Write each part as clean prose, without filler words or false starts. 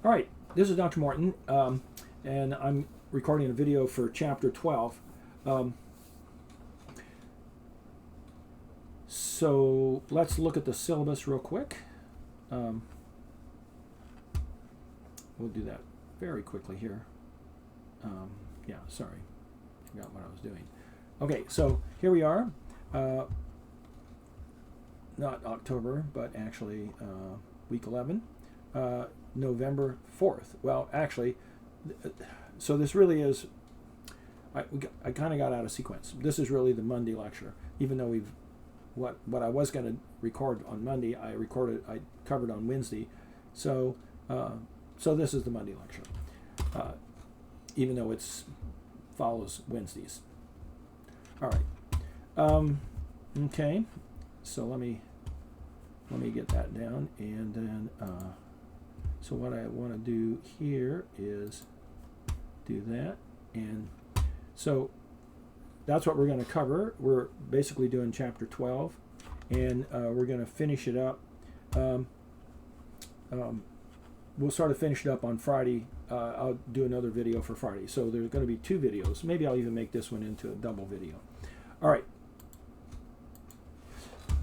All right, this is Dr. Morton, and I'm recording a video for Chapter 12. So let's look at the syllabus real quick. We'll do that very quickly here. Yeah, sorry, forgot what I was doing. Okay, so here we are. Not October, but actually week 11. November 4th. Well, actually, so this really is, I kind of got out of sequence. This is really the Monday lecture, even though what I was going to record on Monday, I covered on Wednesday. So this is the Monday lecture, even though it's follows Wednesdays. All right. Okay. So let me get that down, and then so what I want to do here is do that, and so that's what we're going to cover. We're basically doing Chapter 12, and we're going to finish it up. We'll sort of finish it up on Friday. I'll do another video for Friday. So there's going to be 2 videos. Maybe I'll even make this one into a double video. All right.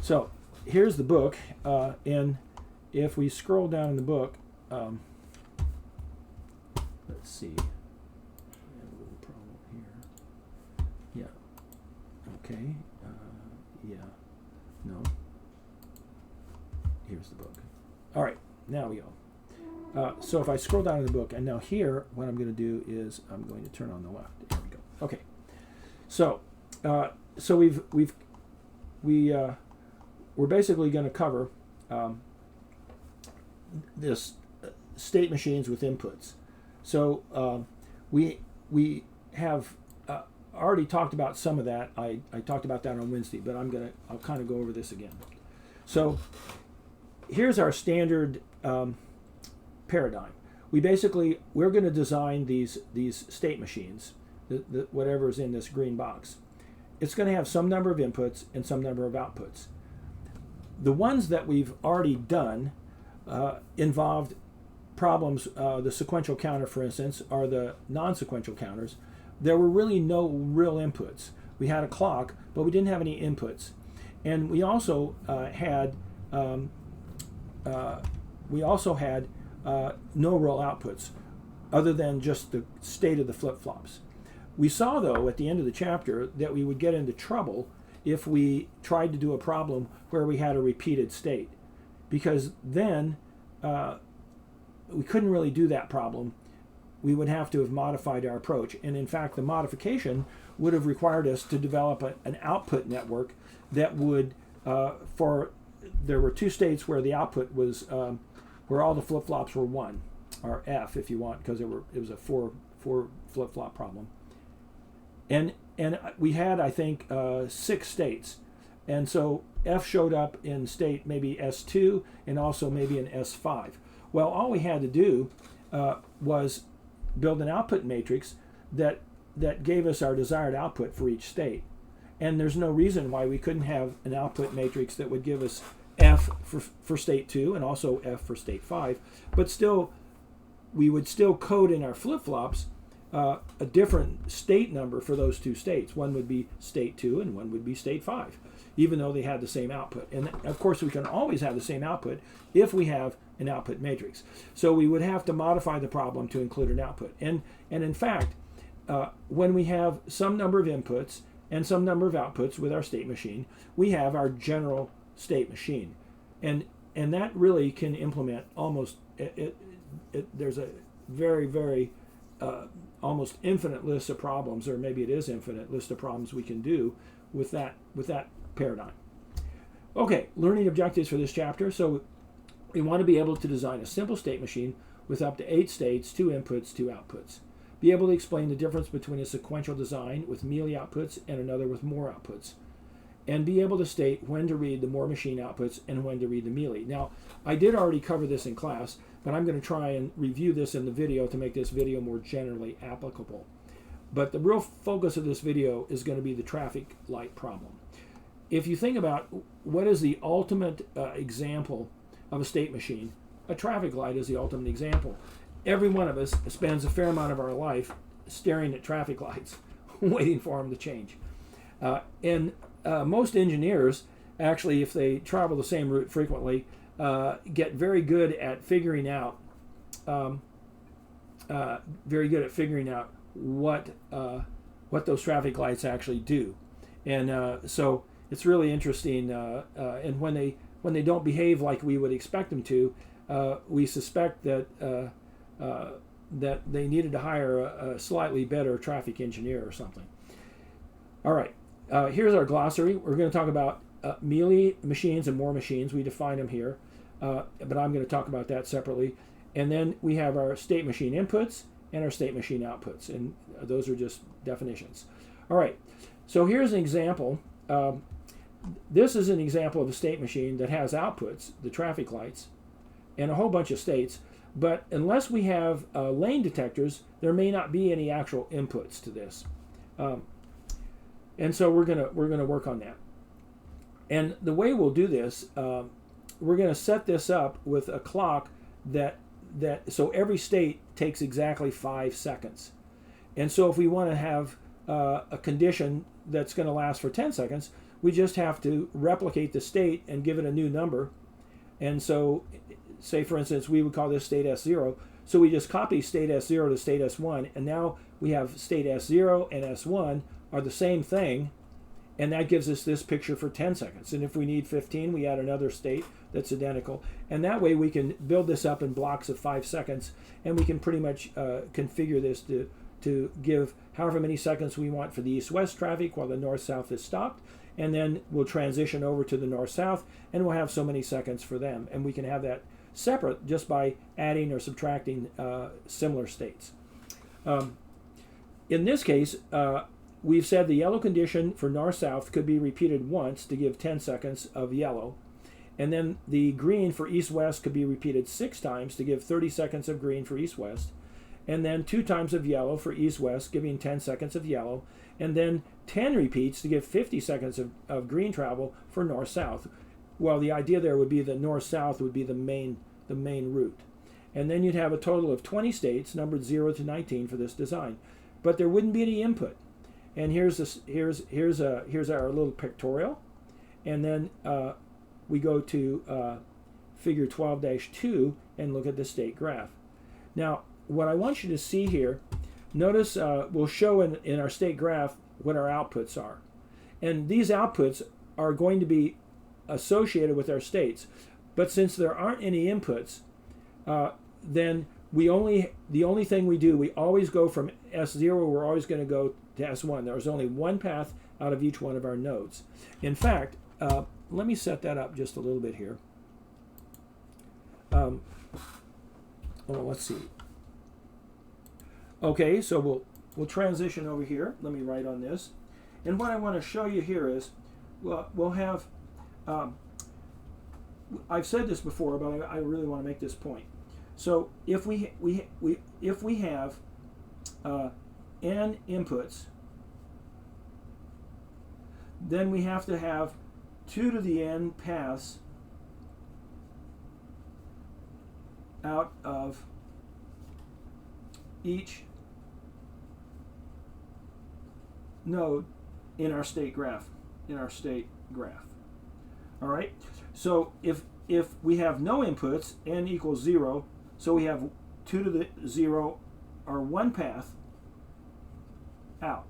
So here's the book, and if we scroll down in the book, let's see. I have a little problem here. Yeah. Okay. Yeah. No. Here's the book. All right. Now we go. So if I scroll down in the book, and now here, what I'm going to do is I'm going to turn on the left. There we go. Okay. So, we're basically going to cover this state machines with inputs. So we have already talked about some of that. I talked about that on Wednesday, but I'll kind of go over this again. So here's our standard paradigm. We're going to design these state machines, whatever is in this green box. It's going to have some number of inputs and some number of outputs. The ones that we've already done involved problems, the sequential counter, for instance, or the non-sequential counters. There were really no real inputs. We had a clock, but we didn't have any inputs. And we also had no real outputs other than just the state of the flip-flops. We saw, though, at the end of the chapter that we would get into trouble if we tried to do a problem where we had a repeated state, because then we couldn't really do that problem. We would have to have modified our approach. And in fact, the modification would have required us to develop an output network that would, there were 2 states where the output was, where all the flip-flops were 1, or F if you want, because it was a 4 flip-flop problem. And we had, I think, 6 states. And so F showed up in state maybe S2 and also maybe in S5. Well, all we had to do was build an output matrix that gave us our desired output for each state. And there's no reason why we couldn't have an output matrix that would give us F for state 2 and also F for state 5. But still, we would still code in our flip-flops a different state number for those 2 states. One would be state 2 and one would be state 5, even though they had the same output. And of course, we can always have the same output if we have an output matrix. So we would have to modify the problem to include an output. And in fact, when we have some number of inputs and some number of outputs with our state machine, we have our general state machine. And that really can implement almost, there's a very, very almost infinite list of problems, or maybe it is infinite list of problems we can do with that paradigm. Okay, learning objectives for this chapter. So we want to be able to design a simple state machine with up to 8 states, 2 inputs, 2 outputs. Be able to explain the difference between a sequential design with mealy outputs and another with more outputs. And be able to state when to read the more machine outputs and when to read the mealy. Now, I did already cover this in class, but I'm going to try and review this in the video to make this video more generally applicable. But the real focus of this video is going to be the traffic light problem. If you think about what is the ultimate example of a state machine, a traffic light is the ultimate example. every one of us spends a fair amount of our life staring at traffic lights, waiting for them to change. And most engineers, actually, if they travel the same route frequently, get very good at figuring out what those traffic lights actually do. And so it's really interesting. And when they don't behave like we would expect them to, we suspect that that they needed to hire a slightly better traffic engineer or something. All right, here's our glossary. We're going to talk about Mealy machines and Moore machines. We define them here, but I'm going to talk about that separately. And then we have our state machine inputs and our state machine outputs, and those are just definitions. All right, so here's an example. This is an example of a state machine that has outputs, the traffic lights, and a whole bunch of states. But unless we have lane detectors, there may not be any actual inputs to this. And so we're gonna work on that. And the way we'll do this, we're gonna set this up with a clock that so every state takes exactly 5 seconds. And so if we want to have a condition that's going to last for 10 seconds, we just have to replicate the state and give it a new number. And so, say for instance, we would call this state S0. So we just copy state S0 to state S1, and now we have state S0 and S1 are the same thing, and that gives us this picture for 10 seconds. And if we need 15, we add another state that's identical. And that way we can build this up in blocks of 5 seconds, and we can pretty much configure this to give however many seconds we want for the east-west traffic while the north-south is stopped. And then we'll transition over to the north-south, and we'll have so many seconds for them. And we can have that separate just by adding or subtracting similar states. In this case, we've said the yellow condition for north-south could be repeated once to give 10 seconds of yellow. And then the green for east-west could be repeated 6 times to give 30 seconds of green for east-west. And then 2 times of yellow for east-west, giving 10 seconds of yellow. And then 10 repeats to give 50 seconds of green travel for north-south. Well, the idea there would be that north-south would be the main route. And then you'd have a total of 20 states, numbered 0 to 19 for this design. But there wouldn't be any input. And here's our little pictorial. And then we go to figure 12-2 and look at the state graph. Now, what I want you to see here, notice we'll show in our state graph what our outputs are. And these outputs are going to be associated with our states. But since there aren't any inputs, then the only thing we do, we always go from S0, we're always going to go to S1. There's only one path out of each one of our nodes. In fact, let me set that up just a little bit here. Let's see. Okay, so we'll transition over here. Let me write on this. And what I want to show you here is, we'll have, I've said this before, but I really want to make this point. So if we have n inputs, then we have to have 2 to the n paths out of each node in our state graph. All right. So if we have no inputs, n equals 0, so we have 2 to the 0 or one path out.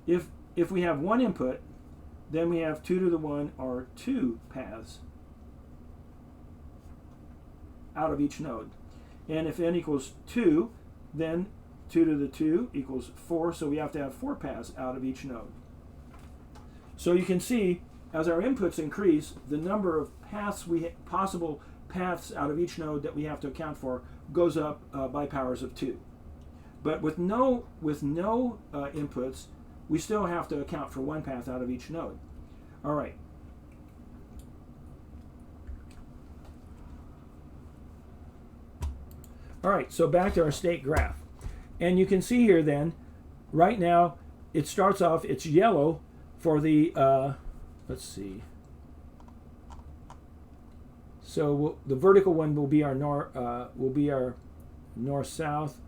If we have one input, then we have 2 to the 1 or 2 paths out of each node. And if n equals 2, then 2 to the 2 equals 4, so we have to have 4 paths out of each node. So you can see, as our inputs increase, the number of paths possible paths out of each node that we have to account for goes up by powers of 2. But with no inputs, we still have to account for one path out of each node. All right. All right, so back to our state graph. And you can see here then, right now, it starts off, it's yellow for the, let's see, So the vertical one will be our north-south.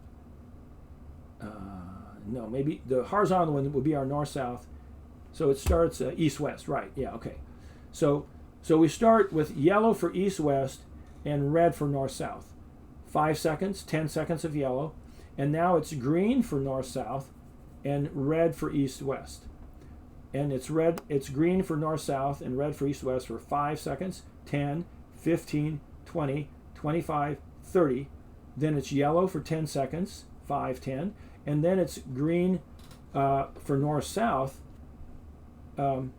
No, maybe the horizontal one will be our north-south. So it starts east-west, right? Yeah, okay. So we start with yellow for east-west and red for north-south. 5 seconds, 10 seconds of yellow, and now it's green for north-south and red for east-west. And it's green for north-south and red for east-west for 5 seconds, 10, 15, 20, 25, 30. Then it's yellow for 10 seconds, 5, 10, and then it's green for north-south. Did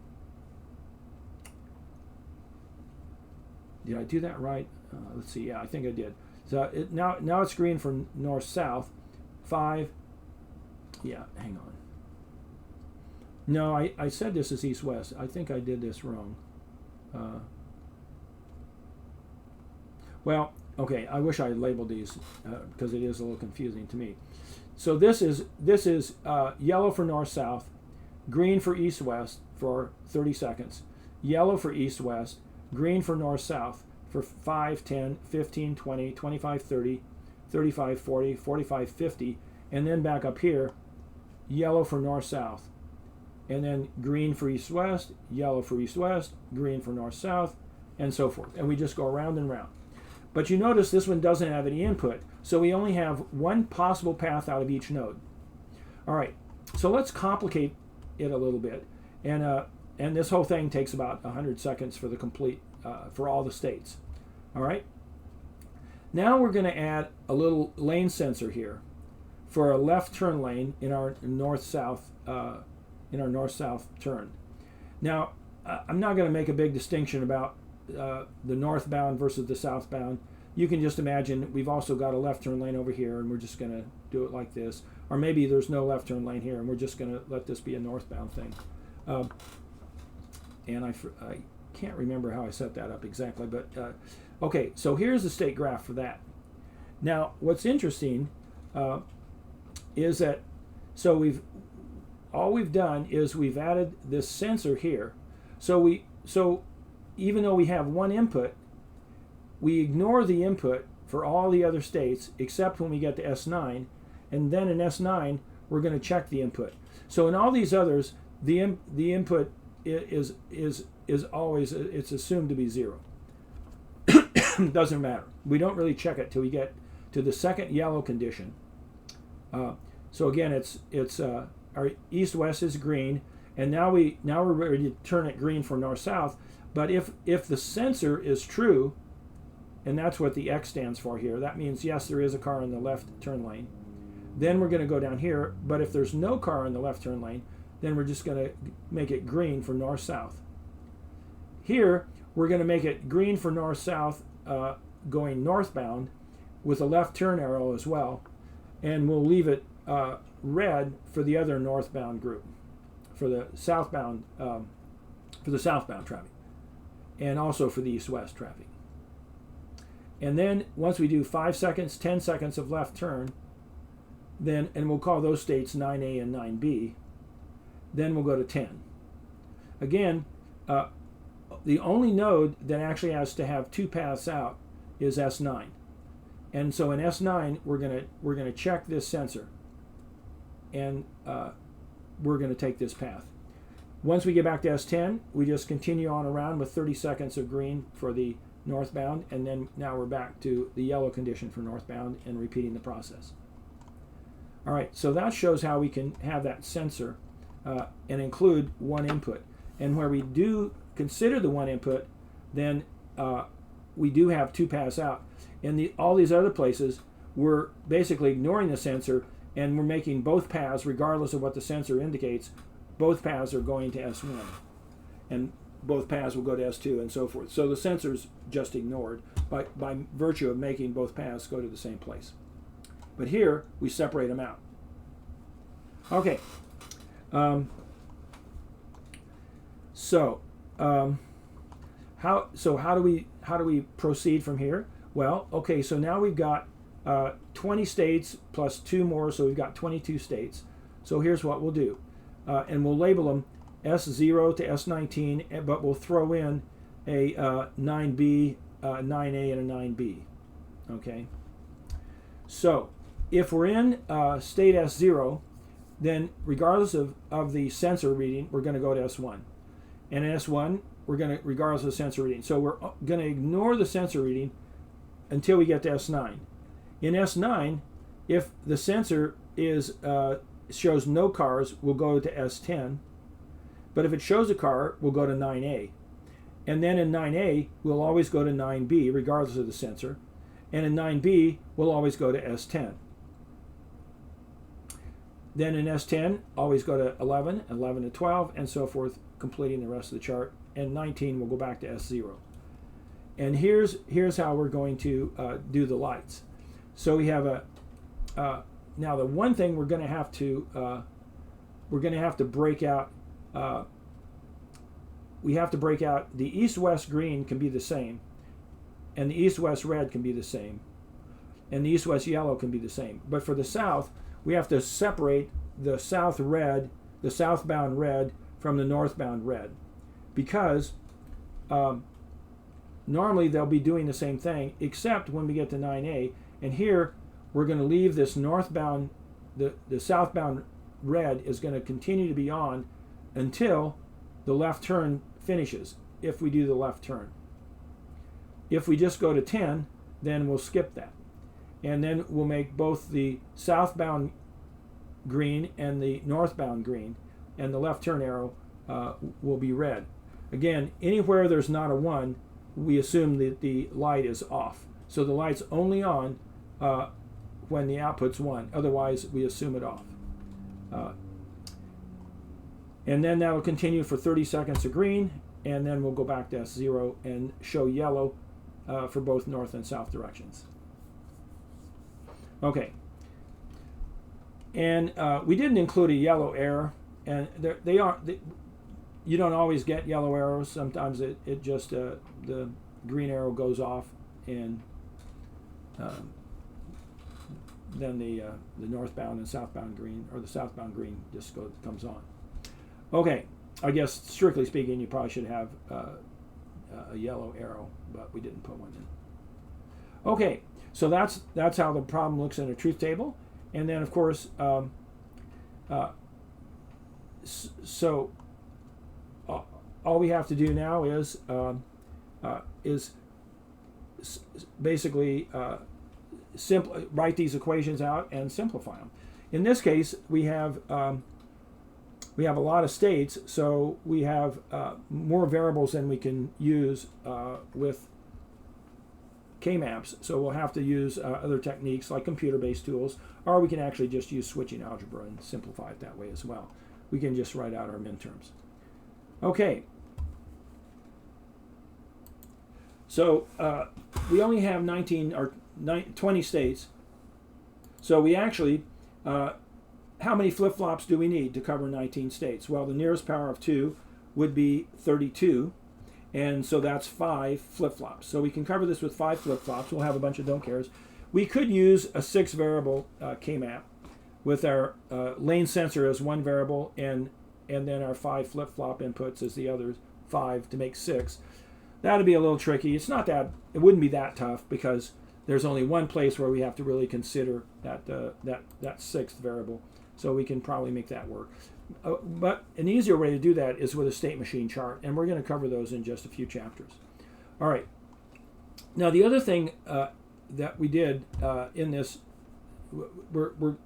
I do that right? Let's see. Yeah, I think I did. So now it's green for north-south. 5. Yeah, hang on. No, I said this is east-west. I think I did this wrong. Well, okay. I wish I had labeled these because it is a little confusing to me. So this is yellow for north-south, green for east-west for 30 seconds, yellow for east-west, green for north-south for 5, 10, 15, 20, 25, 30, 35, 40, 45, 50, and then back up here, yellow for north-south, and then green for east-west, yellow for east-west, green for north-south, and so forth. And we just go around and round. But you notice this one doesn't have any input, so we only have one possible path out of each node. All right, so let's complicate it a little bit. And this whole thing takes about 100 seconds for the complete, for all the states. All right. Now we're going to add a little lane sensor here for a left turn lane in our north-south turn. Now, I'm not going to make a big distinction about the northbound versus the southbound. You can just imagine we've also got a left turn lane over here, and we're just going to do it like this. Or maybe there's no left turn lane here, and we're just going to let this be a northbound thing. And I can't remember how I set that up exactly, but okay, so here's the state graph for that. Now, what's interesting is that all we've done is we've added this sensor here. So even though we have one input, we ignore the input for all the other states except when we get to S9, and then in S9 we're going to check the input. So in all these others, the input is always, it's assumed to be 0. Doesn't matter. We don't really check it till we get to the second yellow condition. So again, it's our east-west is green, and now we're ready to turn it green for north-south. But if the sensor is true, and that's what the X stands for here, that means yes, there is a car in the left turn lane. Then we're going to go down here. But if there's no car in the left turn lane, then we're just going to make it green for north-south. Here, we're going to make it green for north-south going northbound with a left turn arrow as well. And we'll leave it red for the other northbound group, for the southbound traffic, and also for the east-west traffic. And then once we do 5 seconds, 10 seconds of left turn, and we'll call those states 9A and 9B, then we'll go to 10. Again, the only node that actually has to have 2 paths out is S9. And so in S9, we're gonna check this sensor, and we're going to take this path. Once we get back to S10, we just continue on around with 30 seconds of green for the northbound, and then now we're back to the yellow condition for northbound and repeating the process. All right, so that shows how we can have that sensor and include one input. And where we do consider the one input, then we do have 2 paths out. In all these other places, we're basically ignoring the sensor, and we're making both paths, regardless of what the sensor indicates, both paths are going to S1. And both paths will go to S2 and so forth. So the sensor's just ignored by virtue of making both paths go to the same place. But here, we separate them out. Okay. How do we proceed from here? Well, okay, so now we've got 20 states plus 2 more, so we've got 22 states. So here's what we'll do. And we'll label them S0 to S19, but we'll throw in a 9B 9A and a 9B. Okay. So if we're in state S0, then regardless of the sensor reading, we're going to go to S1. And in S1, we're going to, regardless of the sensor reading. So we're going to ignore the sensor reading until we get to S9. In S9, if the sensor is shows no cars, we'll go to S10. But if it shows a car, we'll go to 9A. And then in 9A, we'll always go to 9B, regardless of the sensor. And in 9B, we'll always go to S10. Then in S10, always go to 11, 11 to 12, and so forth, completing the rest of the chart. And 19, we'll go back to S0. And here's how we're going to do the lights. So we have now the one thing we're going to have to break out. We have to break out the east-west green can be the same, and the east-west red can be the same, and the east-west yellow can be the same. But for the south, we have to separate the south red, the southbound red, from the northbound red, because normally they'll be doing the same thing, except when we get to 9A, and here we're going to leave this northbound, the southbound red is going to continue to be on until the left turn finishes, if we do the left turn. If we just go to 10, then we'll skip that. And then we'll make both the southbound green and the northbound green, and the left turn arrow will be red. Again, anywhere there's not a 1, we assume that the light is off. So the light's only on when the output's 1. Otherwise, we assume it off. And then that'll continue for 30 seconds of green, and then we'll go back to S0 and show yellow for both north and south directions. Okay. And we didn't include a yellow error, and you don't always get yellow arrows. Sometimes it just the green arrow goes off, and then the northbound and southbound green, or the southbound green, just comes on. Okay, I guess strictly speaking, you probably should have a yellow arrow, but we didn't put one in. Okay, so that's how the problem looks in a truth table, and then of course, so all we have to do now is basically write these equations out and simplify them. In this case, we have a lot of states, so we have more variables than we can use with K-maps. So we'll have to use other techniques like computer-based tools, or we can actually just use switching algebra and simplify it that way as well. We can just write out our minterms. Okay. So we only have 20 states. So we actually, how many flip-flops do we need to cover 19 states? Well, the nearest power of 2 would be 32, and so that's 5 flip-flops. So we can cover this with 5 flip-flops. We'll have a bunch of don't cares. We could use a 6-variable K-map with our lane sensor as one variable, and then our 5 flip-flop inputs as the other 5 to make 6. That'd be a little tricky. It's not that, it wouldn't be that tough, because there's only one place where we have to really consider that 6th variable. So we can probably make that work. But an easier way to do that is with a state machine chart, and we're going to cover those in just a few chapters. All right. Now the other thing that we did in this,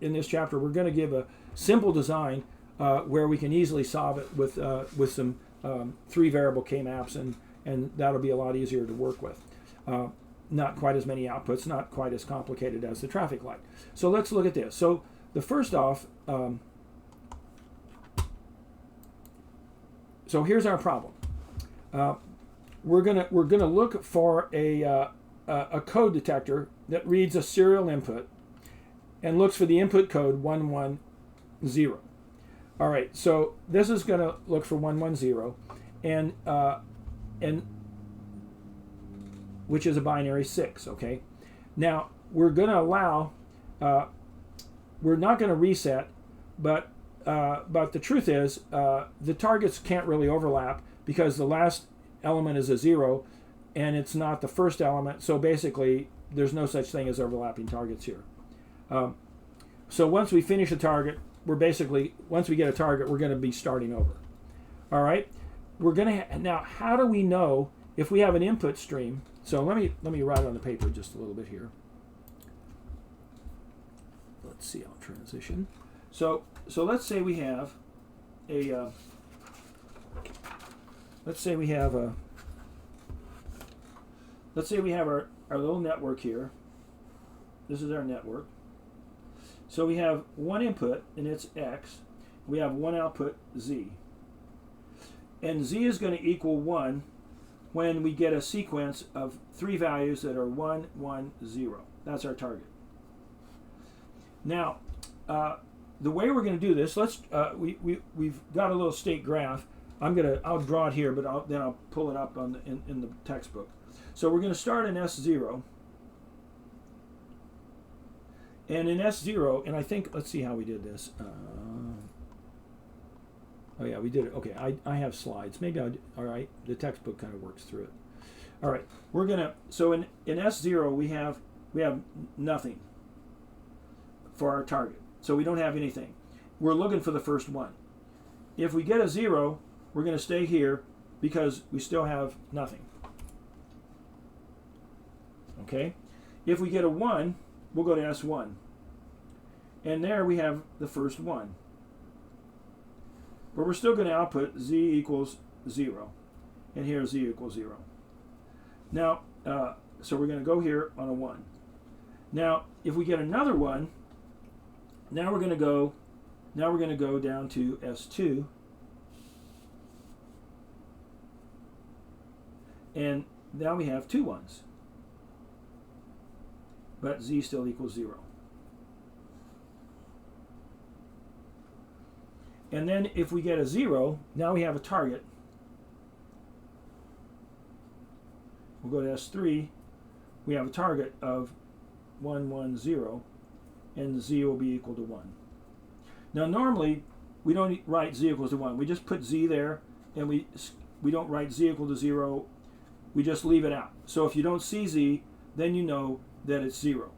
in this chapter, we're going to give a simple design where we can easily solve it with some 3-variable K-maps, and that'll be a lot easier to work with. Not quite as many outputs, not quite as complicated as the traffic light. So let's look at this. So the first off, so here's our problem. We're gonna look for a code detector that reads a serial input and looks for the input code 110. All right, so this is gonna look for 110, and which is a binary 6. Okay, now we're gonna allow. We're not going to reset, but the truth is the targets can't really overlap because the last element is a 0, and it's not the first element. So basically, there's no such thing as overlapping targets here. So once we finish a target, once we get a target, we're going to be starting over. All right. We're going to now. How do we know if we have an input stream? So let me write on the paper just a little bit here. Let's see. I'll transition. So let's say we have a. Let's say we have our little network here. This is our network. So we have one input, and it's X. We have one output, Z. And Z is going to equal 1 when we get a sequence of 3 values that are 1, 1, 0. That's our target. Now, the way we're going to do this, we've got a little state graph. I'll draw it here, but then I'll pull it up in the textbook. So we're going to start in S0. And in S0, and I think, let's see how we did this. Oh yeah, we did it. Okay, I have slides. Maybe all right, the textbook kind of works through it. All right, we're gonna, so in S0 we have nothing for our target. So we don't have anything. We're looking for the first one. If we get a 0, we're gonna stay here because we still have nothing. Okay? If we get a 1, we'll go to S1. And there we have the first one. But we're still going to output Z equals 0. And here Z equals 0. Now, so we're going to go here on a 1. Now, if we get another 1, now we're going to go down to S2. And now we have 2 1s. But Z still equals 0. And then if we get a 0, now we have a target. We'll go to S3. We have a target of 1, 1, 0, and Z will be equal to 1. Now normally, we don't write Z equals to 1. We just put Z there, and we don't write Z equal to 0. We just leave it out. So if you don't see Z, then you know that it's 0.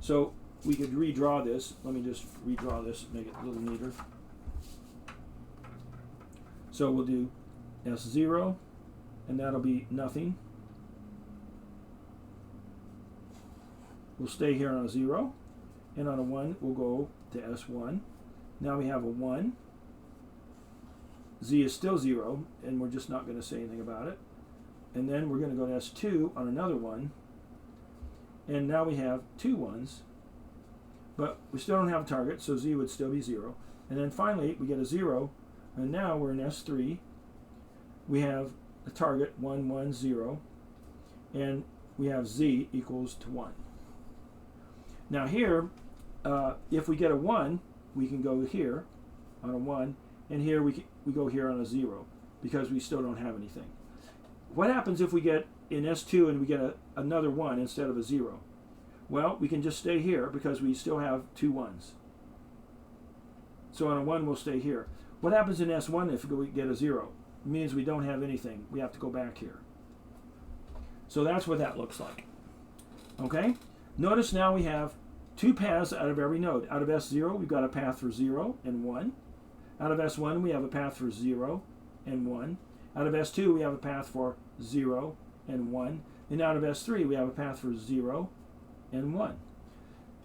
So we could redraw this. Let me just redraw this, make it a little neater. So we'll do S0, and that'll be nothing. We'll stay here on a 0, and on a 1, we'll go to S1. Now we have a 1. Z is still 0, and we're just not going to say anything about it. And then we're going to go to S2 on another 1. And now we have 2 1s, but we still don't have a target, so Z would still be 0. And then finally, we get a 0, and now we're in S3. We have a target, 1, 1, 0, and we have Z equals to 1. Now here, if we get a 1, we can go here on a 1, and here we go here on a 0, because we still don't have anything. What happens if we get in S2 and we get another 1 instead of a 0? Well, we can just stay here because we still have 2 1s. So on a 1, we'll stay here. What happens in S1 if we get a 0? It means we don't have anything. We have to go back here. So that's what that looks like. Okay? Notice now we have 2 paths out of every node. Out of S0, we've got a path for 0 and 1. Out of S1, we have a path for 0 and 1. Out of S2, we have a path for 0 and 1. And out of S3, we have a path for 0 and 1.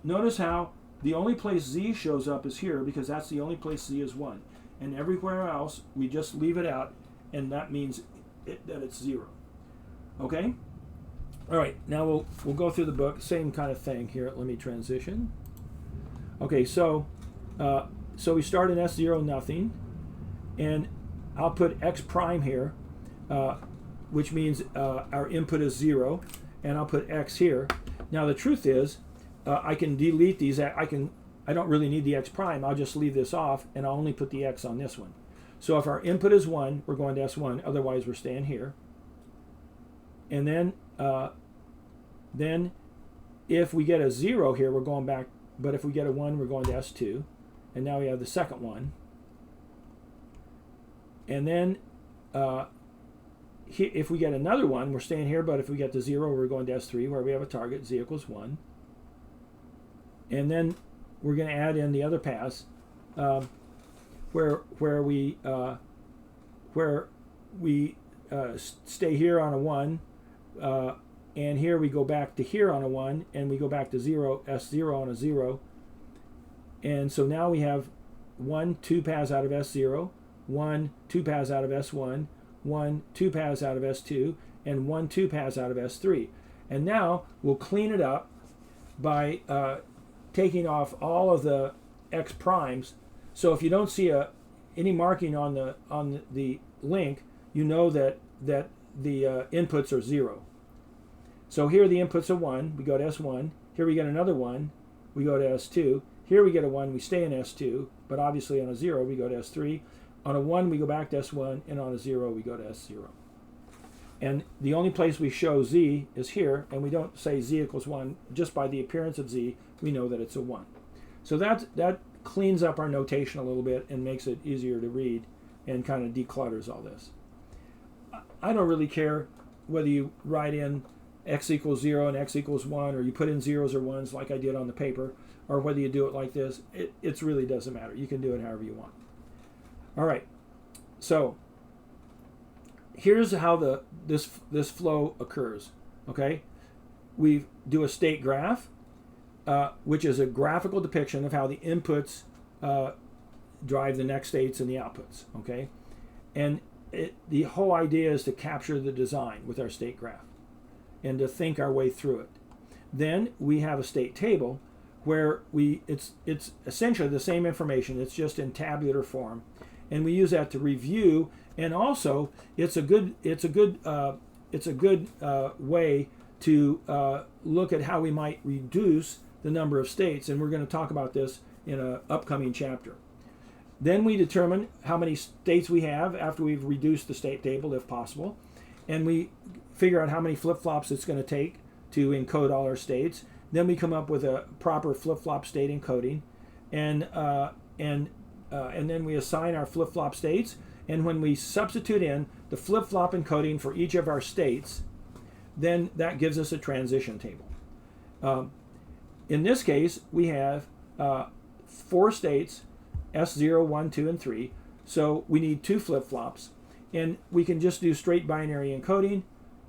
Notice how the only place Z shows up is here because that's the only place Z is 1. And everywhere else, we just leave it out, and that means that it's 0. Okay? All right, now we'll go through the book. Same kind of thing here. Let me transition. Okay, so we start in S0, nothing. And I'll put X prime here, which means our input is 0. And I'll put X here. Now the truth is, I can delete these. I don't really need the X prime. I'll just leave this off, and I'll only put the X on this one. So if our input is 1, we're going to S1. Otherwise, we're staying here. And then if we get a 0 here, we're going back. But if we get a 1, we're going to S2. And now we have the second one. And then if we get another 1, we're staying here, but if we get to 0, we're going to S3, where we have a target, z equals 1. And then we're going to add in the other paths, where we stay here on a 1, and here we go back to here on a 1, and we go back to 0, S0 on a 0. And so now we have 1, 2 paths out of S0, 1, 2 paths out of S1, 1, 2 paths out of S2, and 1, 2 paths out of S3. And now we'll clean it up by taking off all of the x primes. So if you don't see any marking on the link, you know that the inputs are 0. So here the inputs are 1, we go to S1. Here we get another 1, we go to S2. Here we get a 1, we stay in S2, but obviously on a 0 we go to S3. On a 1 we go back to S1, and on a 0 we go to S0. And the only place we show z is here, and we don't say z equals 1. Just by the appearance of z, we know that it's a 1. So that cleans up our notation a little bit and makes it easier to read and kind of declutters all this. I don't really care whether you write in x equals 0 and x equals 1, or you put in zeros or ones like I did on the paper, or whether you do it like this. It really doesn't matter. You can do it however you want. All right, so here's how this flow occurs. Okay, we do a state graph, which is a graphical depiction of how the inputs drive the next states and the outputs. Okay, and the whole idea is to capture the design with our state graph and to think our way through it. Then we have a state table where it's essentially the same information. It's just in tabular form, and we use that to review. And also, it's a good way to look at how we might reduce the number of states. And we're going to talk about this in an upcoming chapter. Then we determine how many states we have after we've reduced the state table, if possible, and we figure out how many flip-flops it's going to take to encode all our states. Then we come up with a proper flip-flop state encoding, and then we assign our flip-flop states. And when we substitute in the flip-flop encoding for each of our states, then that gives us a transition table. In this case, we have 4 states, S0, 1, 2, and 3. So we need 2 flip-flops. And we can just do straight binary encoding.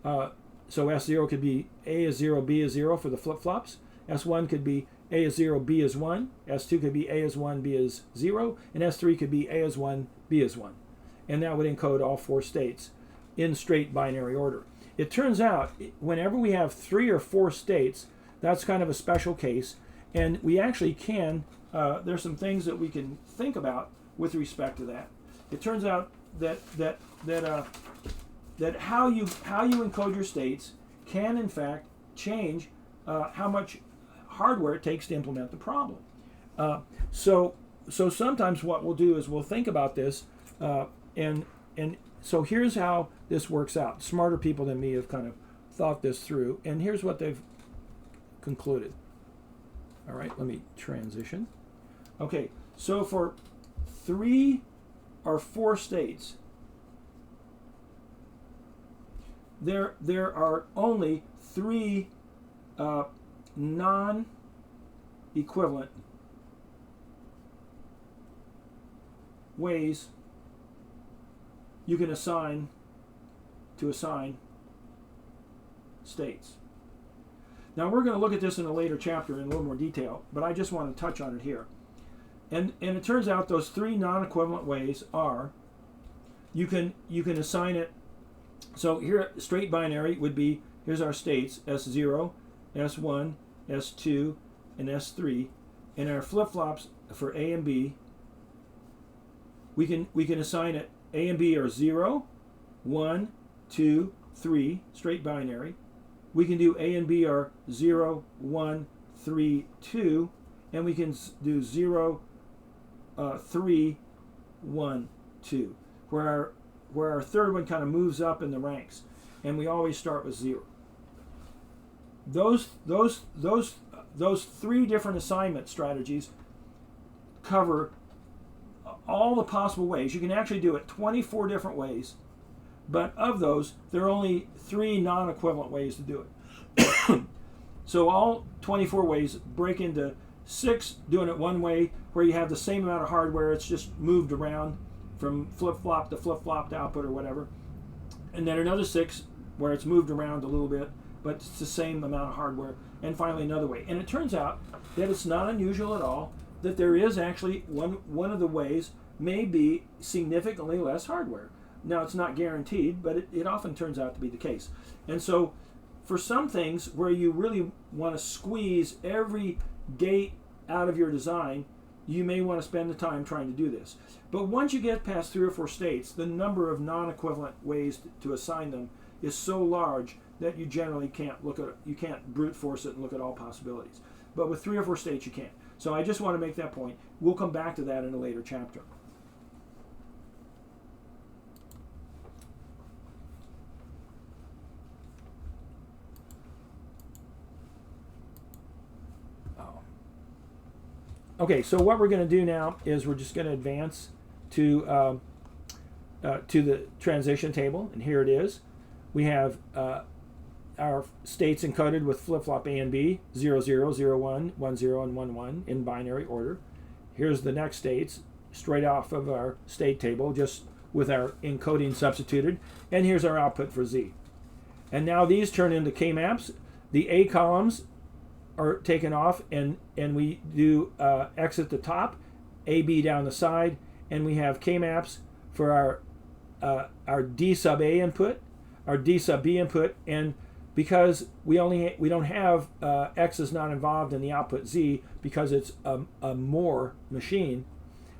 So S0 could be A is 0, B is 0 for the flip-flops. S1 could be A is 0, B is 1. S2 could be A is 1, B is 0. And S3 could be A is 1, B is 1. And that would encode all 4 states in straight binary order. It turns out whenever we have 3 or 4 states, that's kind of a special case. And we actually can, there's some things that we can think about with respect to that. It turns out that how you encode your states can in fact change how much hardware it takes to implement the problem. So sometimes what we'll do is we'll think about this, and so here's how this works out. Smarter people than me have kind of thought this through, and here's what they've concluded. All right, let me transition. Okay, so for 3 or 4 states, there are only 3 non-equivalent ways you can assign states. Now we're going to look at this in a later chapter in a little more detail, but I just want to touch on it here. And it turns out those 3 non-equivalent ways are, you can assign it. So here, straight binary would be, here's our states, S0, S1, S2, and S3. And our flip-flops for A and B, we can assign it, A and B are 0, 1, 2, 3, straight binary. We can do A and B are 0, 1, 3, 2, and we can do 0, 3, 1, 2, where our third one kind of moves up in the ranks, and we always start with 0. Those 3 different assignment strategies cover all the possible ways. You can actually do it 24 different ways but of those, there are only 3 non-equivalent ways to do it. So all 24 ways break into 6 doing it one way, where you have the same amount of hardware, it's just moved around from flip-flop to output or whatever. And then another 6 where it's moved around a little bit, but it's the same amount of hardware. And finally another way. And it turns out that it's not unusual at all that there is actually one of the ways may be significantly less hardware. Now, it's not guaranteed, but it often turns out to be the case. And so for some things where you really want to squeeze every gate out of your design, you may want to spend the time trying to do this. But once you get past 3 or 4 states, the number of non-equivalent ways to assign them is so large that you generally can't brute force it and look at all possibilities. But with 3 or 4 states, you can. So I just want to make that point. We'll come back to that in a later chapter. Okay, so what we're going to do now is we're just going to advance to the transition table, and here it is. We have our states encoded with flip-flop A and B, 0, 0, 0, 1, 1, 0, and 1, 1 in binary order. Here's the next states, straight off of our state table, just with our encoding substituted. And here's our output for Z. And now these turn into K-maps. The A columns are taken off, and we do X at the top, AB down the side, and we have K-maps for our D sub A input, our D sub B input, and because we don't have X is not involved in the output Z because it's a Moore machine,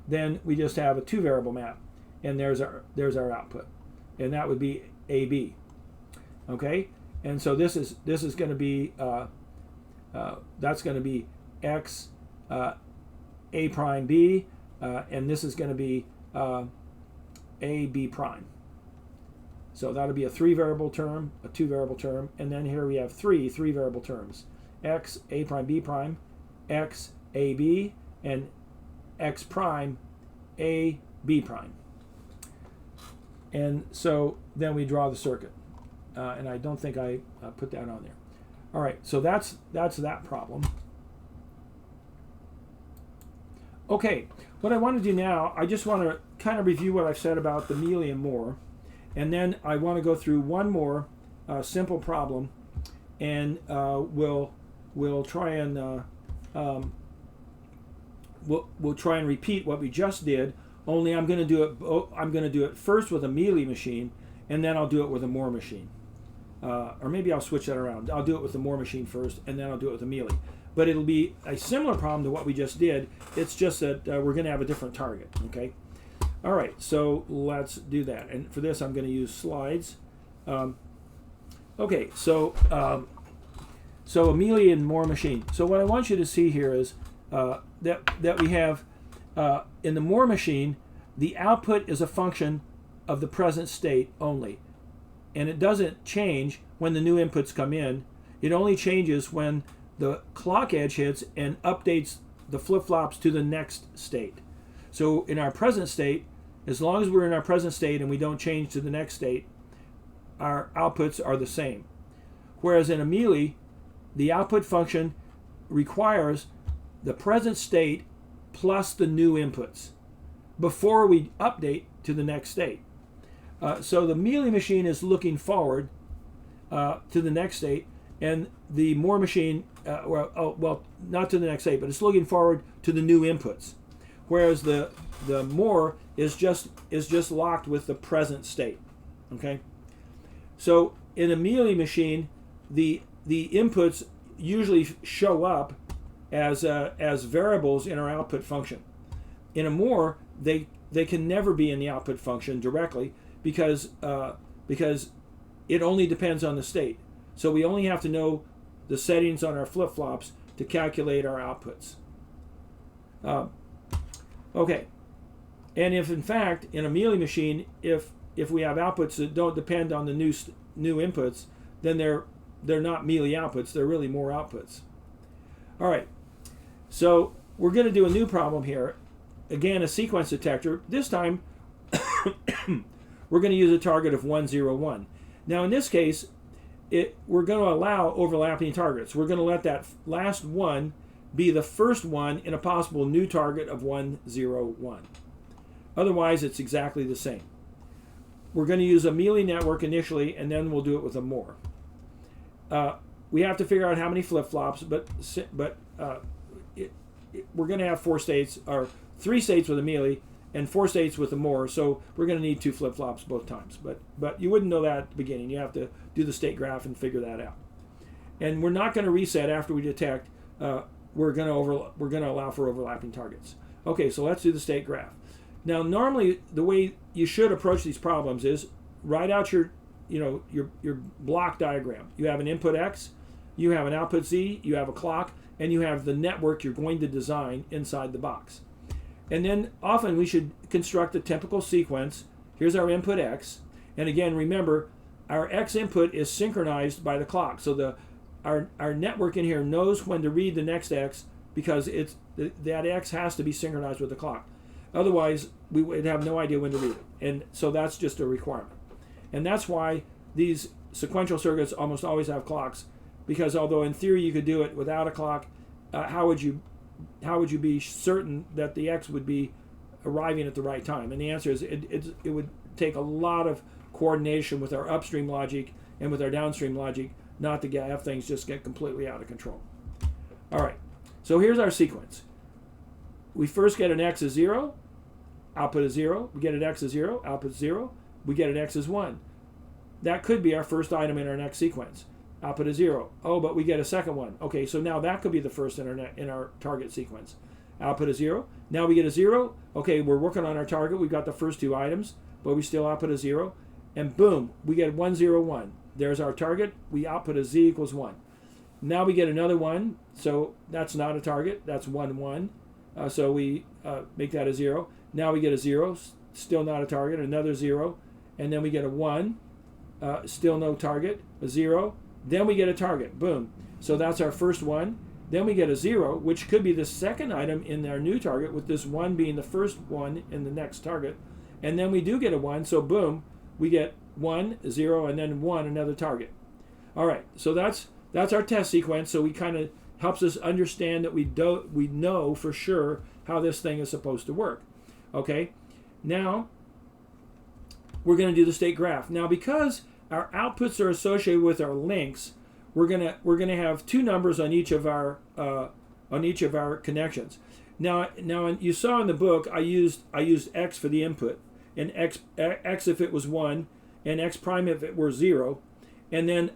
then we just have a 2 variable map, and there's our output, and that would be AB. Okay, and so this is going to be that's going to be X A prime B, and this is going to be A B prime. So that'll be a 3 variable term, a 2 variable term, and then here we have 3 variable terms: X A prime B prime, X A B, and X prime A B prime. And so then we draw the circuit, and I don't think I put that on there. All right, so that's that problem. Okay, what I want to do now, I just want to kind of review what I've said about the Mealy and Moore, and then I want to go through one more simple problem, and we'll try and we'll try and repeat what we just did. Only I'm going to do it first with a Mealy machine, and then I'll do it with a Moore machine. Or maybe I'll switch that around. I'll do it with the Moore machine first, and then I'll do it with the Mealy. But it'll be a similar problem to what we just did. It's just that we're going to have a different target. Okay. All right. So let's do that. And for this, I'm going to use slides. Okay. So a Mealy and Moore machine. So what I want you to see here is that we have in the Moore machine, the output is a function of the present state only. And it doesn't change when the new inputs come in. It only changes when the clock edge hits and updates the flip-flops to the next state. So in our present state, as long as we're in our present state and we don't change to the next state, our outputs are the same. Whereas in a Mealy, the output function requires the present state plus the new inputs before we update to the next state. So the Mealy machine is looking forward to the next state, and the Moore machine, not to the next state, but it's looking forward to the new inputs. Whereas the Moore is just locked with the present state. Okay. So in a Mealy machine, the inputs usually show up as variables in our output function. In a Moore, they can never be in the output function directly, because it only depends on the state. So we only have to know the settings on our flip-flops to calculate our outputs. Okay. And if in fact in a Mealy machine, if we have outputs that don't depend on the new inputs, then they're not Mealy outputs, they're really Moore outputs. All right. So we're going to do a new problem here. Again, a sequence detector. This time we're going to use a target of 1, 0, 1. Now in this case, we're going to allow overlapping targets. We're going to let that last one be the first one in a possible new target of 1, 0, 1. Otherwise, it's exactly the same. We're going to use a mealy network initially, and then we'll do it with a more. We have to figure out how many flip-flops, but we're going to have 4 states, or 3 states with a mealy, and 4 states with a more, so we're going to need 2 flip-flops both times. But you wouldn't know that at the beginning. You have to do the state graph and figure that out. And we're not going to reset after we detect. We're going to allow for overlapping targets. Okay, so let's do the state graph. Now, normally the way you should approach these problems is write out your block diagram. You have an input X, you have an output Z, you have a clock, and you have the network you're going to design inside the box. And then often we should construct a typical sequence. Here's our input X, and again, remember, our X input is synchronized by the clock. So our network in here knows when to read the next X because that X has to be synchronized with the clock. Otherwise, we would have no idea when to read it. And so that's just a requirement. And that's why these sequential circuits almost always have clocks, because although in theory you could do it without a clock, how would you be certain that the X would be arriving at the right time? And the answer is it would take a lot of coordination with our upstream logic and with our downstream logic not to have things just get completely out of control. All right, so here's our sequence. We first get an X as 0, output is 0. We get an X as 0, output is 0. We get an X as 1. That could be our first item in our next sequence. Output is 0. Oh, but we get a second one. Okay, so now that could be the first in our target sequence. Output is 0. Now we get a 0. Okay, we're working on our target. We've got the first 2 items, but we still output a 0. And boom, we get 1, 0, 1. There's our target. We output a Z equals 1. Now we get another 1. So that's not a target. That's 1, 1. So we make that a 0. Now we get a 0. Still not a target. Another 0. And then we get a 1. Still no target. A 0. Then we get a target. Boom. So that's our first one. Then we get a 0, which could be the second item in our new target, with this 1 being the first one in the next target. And then we do get a 1. So boom, we get 1, 0, and then 1, another target. All right. So that's our test sequence. So we kind of helps us understand that we know for sure how this thing is supposed to work. Okay. Now we're going to do the state graph. Now, because our outputs are associated with our links, we're gonna have 2 numbers on each of our connections. Now you saw in the book I used X for the input, and X if it was 1, and X prime if it were 0, and then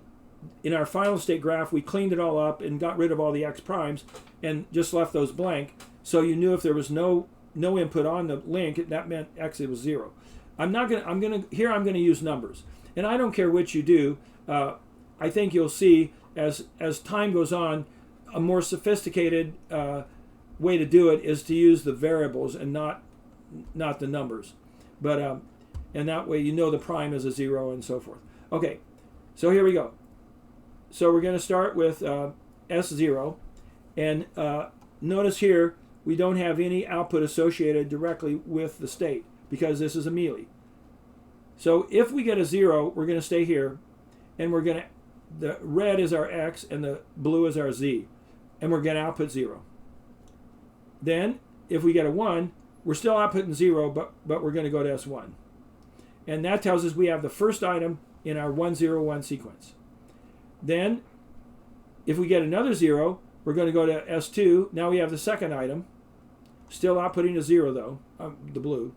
in our final state graph we cleaned it all up and got rid of all the X primes and just left those blank, so you knew if there was no input on the link, that meant X was 0. I'm gonna use numbers. And I don't care which you do. I think you'll see as time goes on, a more sophisticated way to do it is to use the variables and not the numbers. But and that way you know the prime is a 0 and so forth. Okay, so here we go. So we're going to start with S0, and notice here we don't have any output associated directly with the state because this is a mealy. So if we get a 0, we're going to stay here, and the red is our X and the blue is our Z, and we're going to output 0. Then if we get a 1, we're still outputting 0, but we're going to go to S1. And that tells us we have the first item in our 1, 0, 1 sequence. Then if we get another 0, we're going to go to S2. Now we have the second item, still outputting a 0 though, the blue.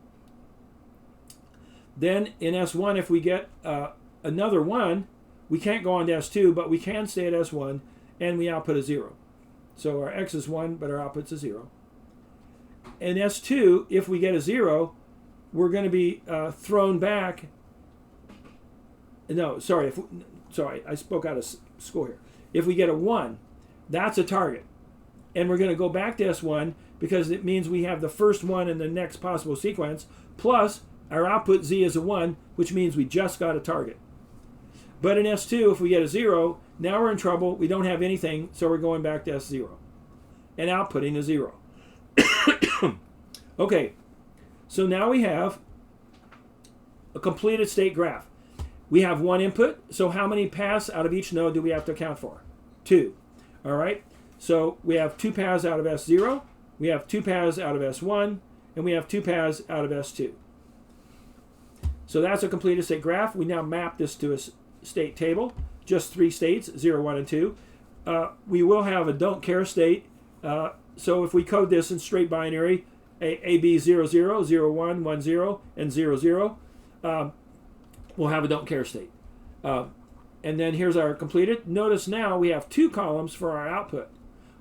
Then in S1, if we get another 1, we can't go on to S2, but we can stay at S1, and we output a 0. So our X is 1, but our output's a 0. In S2, if we get a 0, we're going to be thrown back. No, sorry, I spoke out of school here. If we get a 1, that's a target. And we're going to go back to S1 because it means we have the first one in the next possible sequence, plus our output Z is a 1, which means we just got a target. But in S2, if we get a 0, now we're in trouble. We don't have anything, so we're going back to S0 and outputting a 0. Okay, so now we have a completed state graph. We have one input, so how many paths out of each node do we have to account for? 2. All right, so we have 2 paths out of S0, we have 2 paths out of S1, and we have 2 paths out of S2. So that's a completed state graph. We now map this to a state table, just 3 states, 0, 1, and 2. We will have a don't care state. So if we code this in straight binary, AB 0, 0, 0, 1, 1, 0, and 0, 0, we'll have a don't care state. And then here's our completed. Notice now we have 2 columns for our output.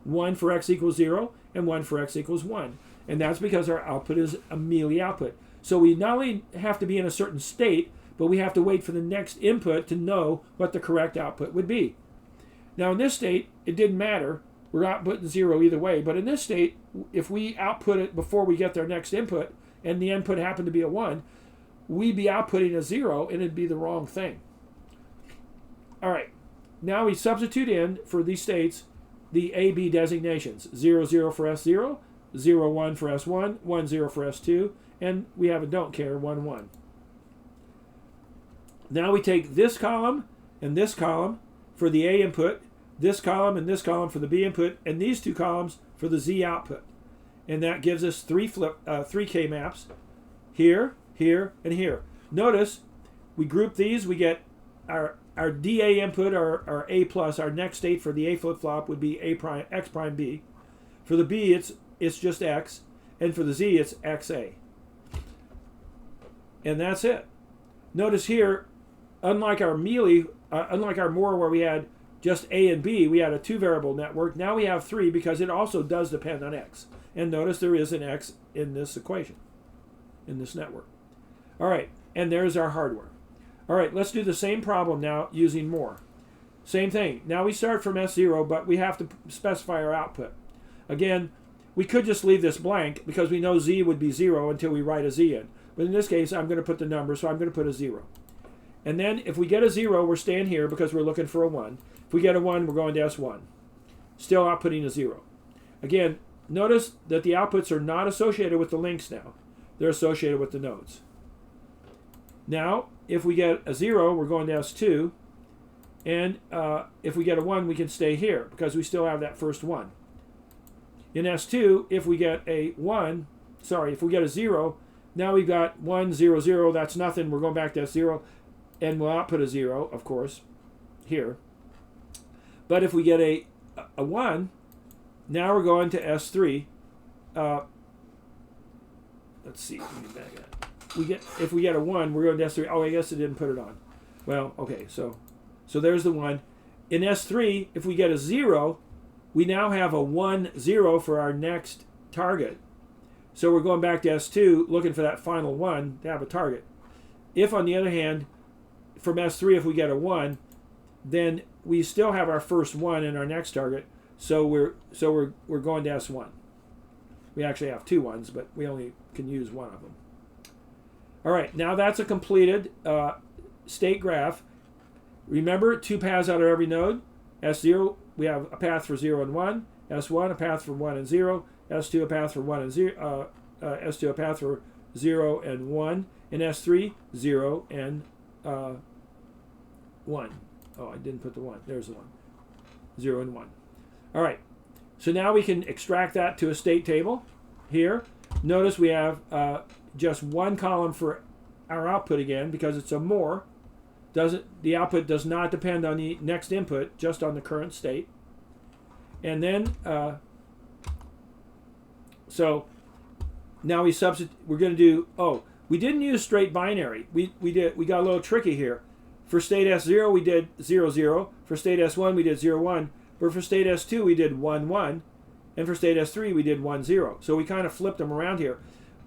One for x equals 0 and one for x equals 1. And that's because our output is a mealy output. So we not only have to be in a certain state, but we have to wait for the next input to know what the correct output would be. Now in this state, it didn't matter. We're outputting 0 either way. But in this state, if we output it before we get their next input, and the input happened to be a 1, we'd be outputting a 0, and it'd be the wrong thing. All right, now we substitute in, for these states, the AB designations. 0, 0 for S0, 0, 1 for S1, 1, 0 for S2, and we have a don't care, 1, 1. Now we take this column and this column for the A input, this column and this column for the B input, and these 2 columns for the Z output. And that gives us 3 K maps, here, here, and here. Notice, we group these, we get our DA input, our A plus, our next state for the A flip-flop would be A prime, X prime B. For the B, it's just X, and for the Z, it's XA. And that's it. Notice here, unlike our mealy, unlike our Moore where we had just A and B, we had a 2-variable network. Now we have 3 because it also does depend on X. And notice there is an X in this equation, in this network. All right, and there's our hardware. All right, let's do the same problem now using Moore. Same thing. Now we start from S0, but we have to specify our output. Again, we could just leave this blank because we know Z would be 0 until we write a Z in. But in this case, I'm going to put the number, so I'm going to put a 0. And then if we get a 0, we're staying here because we're looking for a 1. If we get a 1, we're going to S1. Still outputting a 0. Again, notice that the outputs are not associated with the links now. They're associated with the nodes. Now, if we get a 0, we're going to S2. And if we get a 1, we can stay here because we still have that first 1. In S2, if we get a 1, if we get a 0, now we've got 1, 0, 0. That's nothing. We're going back to S0. And we'll output a 0, of course, here. But if we get a 1, now we're going to S3. Let's see. If we get a 1, we're going to S3. Oh, I guess it didn't put it on. Well, okay, so there's the 1. In S3, if we get a 0, we now have a 1, 0 for our next target. So we're going back to S2, looking for that final 1 to have a target. If, on the other hand, from S3, if we get a 1, then we still have our first 1 in our next target. So we're going to S1. We actually have 2 1s, but we only can use one of them. All right, now that's a completed state graph. Remember, 2 paths out of every node. S0, we have a path for 0 and 1. S1, a path for 1 and 0. S2, a path for 1 and 0. S2, a path for 0 and 1. And S3, 0 and 1. Oh, I didn't put the 1. There's the 1. 0 and 1. All right. So now we can extract that to a state table here. Notice we have just 1 column for our output again because it's a Moore. The output does not depend on the next input, just on the current state. And then, so now we're going to do, we didn't use straight binary. We got a little tricky here. For state S0, we did 0, 0. For state S1, we did 0, 1. But for state S2, we did 1, 1. And for state S3, we did 1, 0. So we kind of flipped them around here.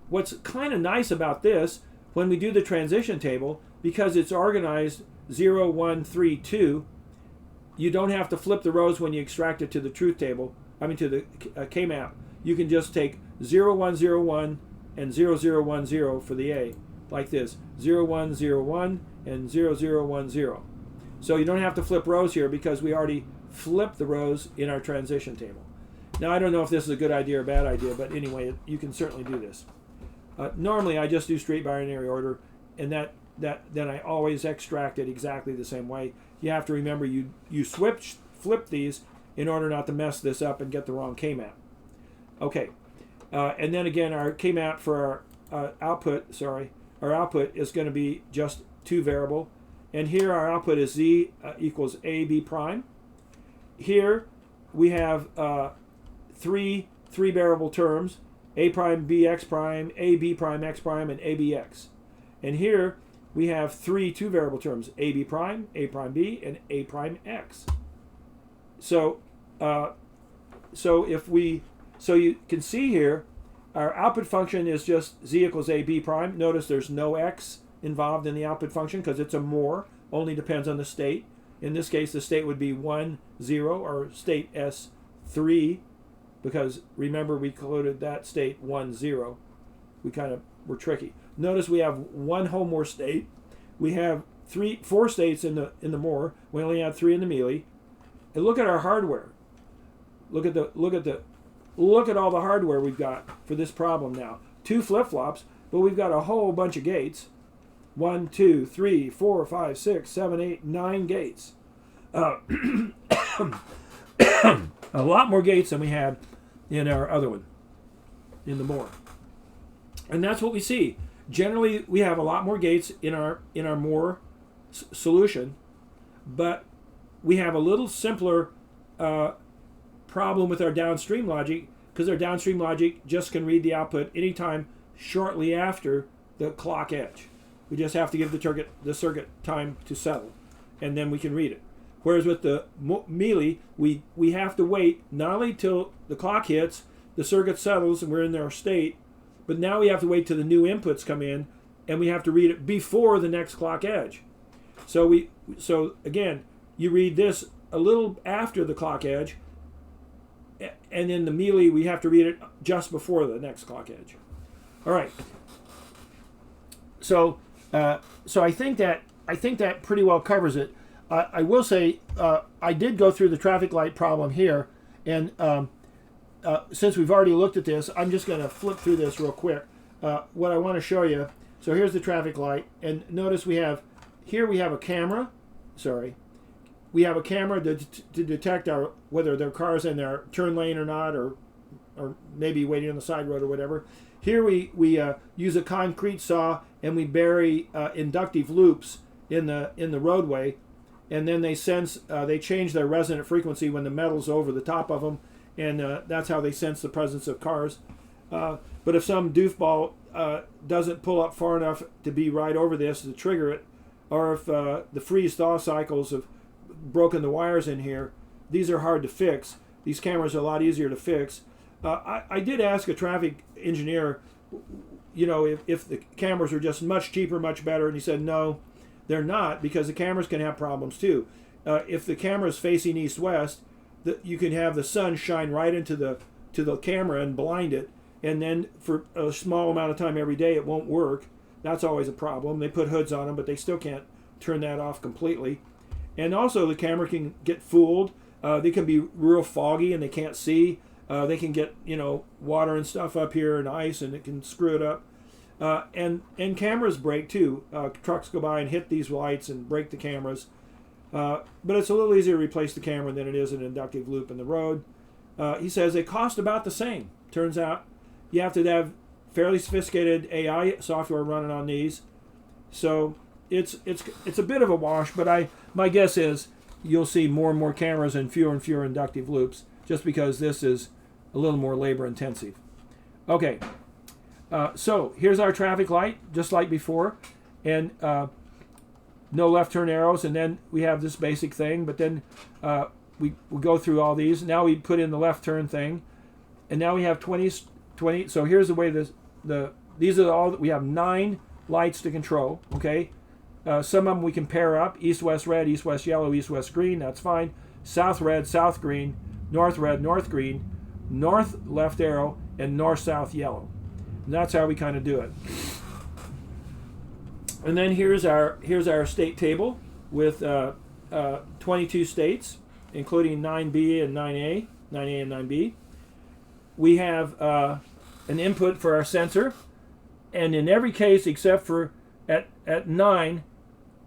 What's kind of nice about this, when we do the transition table, because it's organized 0, 1, 3, 2, you don't have to flip the rows when you extract it to the truth table, to the K-map. You can just take 0, 1, 0, 1 and 0, 0, 1, 0 for the A, like this. 0, 1, 0, 1 and 0, 0, 1, 0. So you don't have to flip rows here because we already flipped the rows in our transition table. Now, I don't know if this is a good idea or bad idea, but anyway, you can certainly do this. Normally, I just do straight binary order, and that then I always extract it exactly the same way. You have to remember you flip these in order not to mess this up and get the wrong K-map. Okay, and then again, our K-map for our output is going to be just 2 variable. And here our output is z equals ab prime. Here we have 3 variable terms, a prime bx prime, ab prime x prime, and abx. And here we have 3 2 variable terms, ab prime b, and a prime x. So so you can see here our output function is just z equals ab prime. Notice there's no x involved in the output function because it's a more, only depends on the state. In this case, the state would be 1, 0, or state S3, because remember we included that state 1, 0. We kind of were tricky. Notice we have 1 whole more state. We have 4 states in the more. We only have 3 in the mealy. And look at our hardware. Look at all the hardware we've got for this problem now. 2 flip-flops, but we've got a whole bunch of gates. 1, 2, 3, 4, 5, 6, 7, 8, 9 gates. A lot more gates than we had in our other one, in the more. And that's what we see. Generally, we have a lot more gates in our more solution, but we have a little simpler problem with our downstream logic, because our downstream logic just can read the output anytime shortly after the clock edge. We just have to give the circuit time to settle, and then we can read it. Whereas with the mealy, we have to wait not only till the clock hits, the circuit settles, and we're in our state, but now we have to wait till the new inputs come in, and we have to read it before the next clock edge. So again, you read this a little after the clock edge, and in the mealy, we have to read it just before the next clock edge. All right. So I think that pretty well covers it. I will say I did go through the traffic light problem here, and since we've already looked at this, I'm just going to flip through this real quick. What I want to show you. So here's the traffic light, and notice we have a camera. We have a camera to detect whether there are cars in their turn lane or not, or maybe waiting on the side road or whatever. Here we use a concrete saw and we bury inductive loops in the roadway, and then they change their resonant frequency when the metal's over the top of them, and that's how they sense the presence of cars. But if some doofball doesn't pull up far enough to be right over this to trigger it, or if the freeze-thaw cycles have broken the wires in here, these are hard to fix. These cameras are a lot easier to fix. I did ask a traffic engineer, if the cameras are just much cheaper, much better, and he said no, they're not, because the cameras can have problems too. If the camera is facing east-west, you can have the sun shine right into the camera and blind it, and then for a small amount of time every day it won't work. That's always a problem. They put hoods on them, but they still can't turn that off completely. And also the camera can get fooled. They can be real foggy and they can't see. They can get water and stuff up here and ice, and it can screw it up. And cameras break too. Trucks go by and hit these lights and break the cameras. But it's a little easier to replace the camera than it is an inductive loop in the road. He says they cost about the same. Turns out you have to have fairly sophisticated AI software running on these. So it's a bit of a wash, but my guess is you'll see more and more cameras and fewer inductive loops, just because this is a little more labor intensive. Okay, so here's our traffic light, just like before, and no left turn arrows, and then we have this basic thing, but then we go through all these. Now we put in the left turn thing, and now we have 20. So here's the way these are all, we have 9 lights to control, okay? Some of them we can pair up, east-west red, east-west yellow, east-west green, that's fine. South red, south green, north red, north green, north left arrow, and north-south yellow. And that's how we kind of do it. And then here's our state table with 22 states, including 9B and 9A and 9B. We have an input for our sensor, and in every case except for at 9,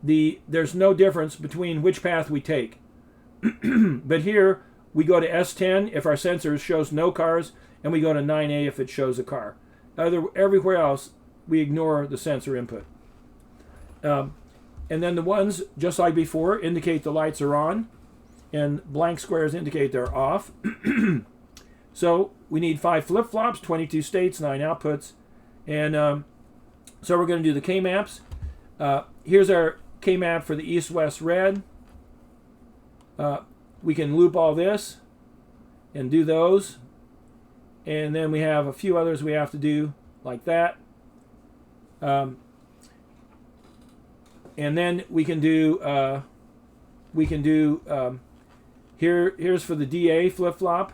there's no difference between which path we take. But here we go to S10 if our sensor shows no cars, and we go to 9A if it shows a car. Everywhere else, we ignore the sensor input. And then the ones, just like before, indicate the lights are on, and blank squares indicate they're off. So we need 5 flip-flops, 22 states, 9 outputs. And so we're going to do the K-maps. Here's our K-map for the east-west red. We can loop all this and do those. And then we have a few others we have to do like that. And then we can do here's for the DA flip-flop.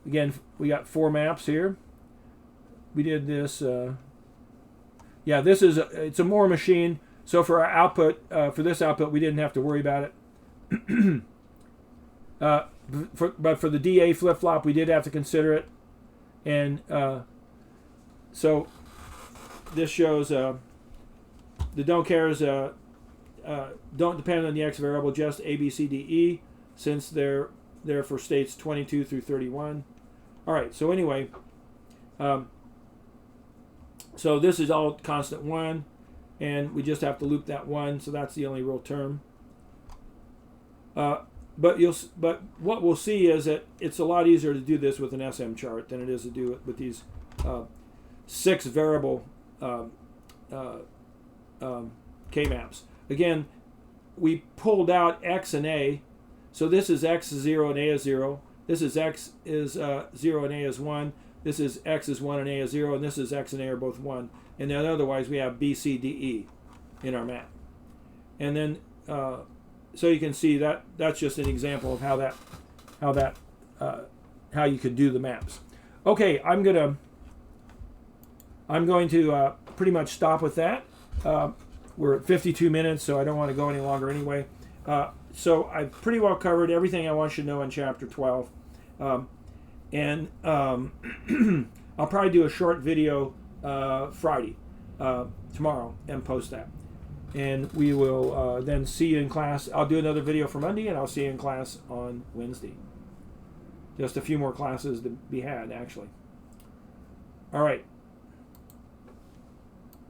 Again, we got 4 maps here. We did this. Yeah, this is it's a Moore machine. So for our output, for this output, we didn't have to worry about it. But for the DA flip-flop, we did have to consider it. And so this shows the don't cares don't depend on the X variable, just A, B, C, D, E, since they're there for states 22 through 31. All right, so anyway, so this is all constant 1, and we just have to loop that 1, so that's the only real term. But what we'll see is that it's a lot easier to do this with an SM chart than it is to do it with these 6 variable K-maps. Again, we pulled out X and A, so this is X is 0 and A is 0. This is X is 0 and A is 1. This is X is 1 and A is 0, and this is X and A are both 1. And then otherwise we have B, C, D, E in our map. And then so you can see that that's just an example of how you could do the maps. Okay, I'm going to pretty much stop with that. We're at 52 minutes, so I don't want to go any longer anyway. So I've pretty well covered everything I want you to know in Chapter 12. And I'll probably do a short video Friday, tomorrow, and post that. And we will then see you in class. I'll do another video for Monday, and I'll see you in class on Wednesday. Just a few more classes to be had, actually. All right.